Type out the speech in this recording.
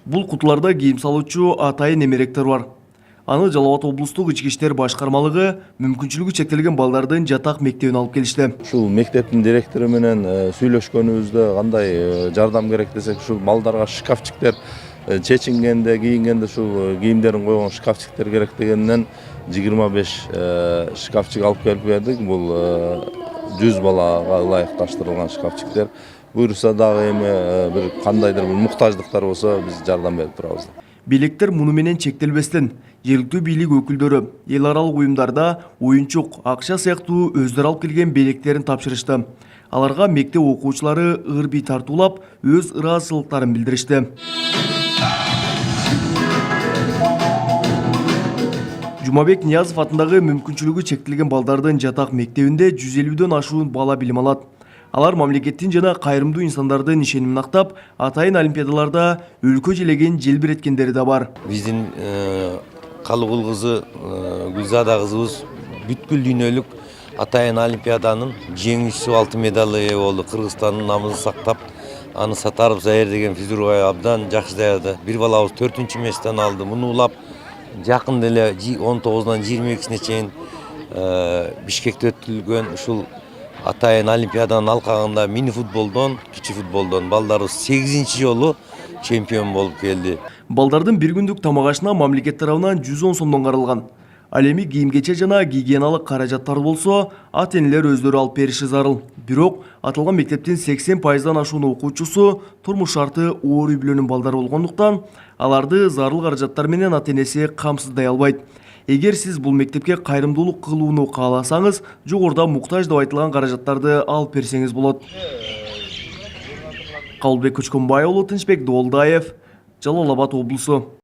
Бул кутуларда кийим салуучу атайын немеректер бар. Аны Жалал Абад облустук ички иштер башкармалыгы мүмкүнчүлүгү чектелген балдардын жатак мектебине алып келишти. Ушул мектептин директору менен сүйлөшкөнүбүздө кандай жардам керек десек, ушул балдарга шкафчиктер чечингенде, кийингенде ушул кийимдерин койгон шкафчиктер керек дегенден 25 шкафчик алып келип бердик. Бул 100 балага ылайыкташтырылган шкафчиктер. Буюрса дагы эми бир кандайдыр бир муктаждыктар болсо биз жардам берип турабыз. Бийликтер муну менен чектелбестен, жергиликтүү бийлик өкүлдөрү эл аралык уюмдарда оюнчук, акча сыяктуу өздөрү алып келген белектерин тапшырышты. Аларга мектеп окуучулары ыр-бий тартуулап, өз ыраазычылыктарын билдиришти. Жумабек Ниязов атындагы мүмкүнчүлүгү чектелген балдардын жатак мектебинде 150дөн ашуун бала билим алат. Алар мамлекеттин жана кайрымдуу инсандардын ишенимин актап, атайын олимпиадаларда өлкө желеген желбиреткендери да бар. Биздин Калыгул кызы Гүлзада кызыбыз бүткүл дүйнөлүк атайын олимпиаданын жеңүүчүсү, алтын медалга ээ болду. Кыргызстандын намысын сактап, аны Сатаров Заир деген физруга абдан жакшы даярды. Бир балабыз 4-месттен алды. Муну улап жакын деле 19-дан 22-сине чейин Бишкекте өткөрүлгөн ушул атайын олимпиаданын алкагында мини футболдон, кичи футболдон балдарыбыз 8-чи жолу чемпион болуп келди. Балдардын бир күндүк тамак ашына мамлекет тарабынан 110 сомдон каралган. Ал эми кийим-кече жана гигиеналык каражаттар болсо, ата-энелер өздөрү алып бериши зарыл. Бирок аталган мектептин 80%дан ашуун окуучусу турмуш шарты оор үй бүлөнүн балдары болгондуктан, аларды зарыл каражаттар менен ата-энеси камсыздай албайт. Эгер сиз бул мектепке кайрымдуулук кылууну кааласаңыз, жогоруда муктаж деп айтылган каражаттарды алып берсеңиз болот. Кабылбек Көчкөнбай уулу, Тынчбек Долдаев, Жалал Абад облусу.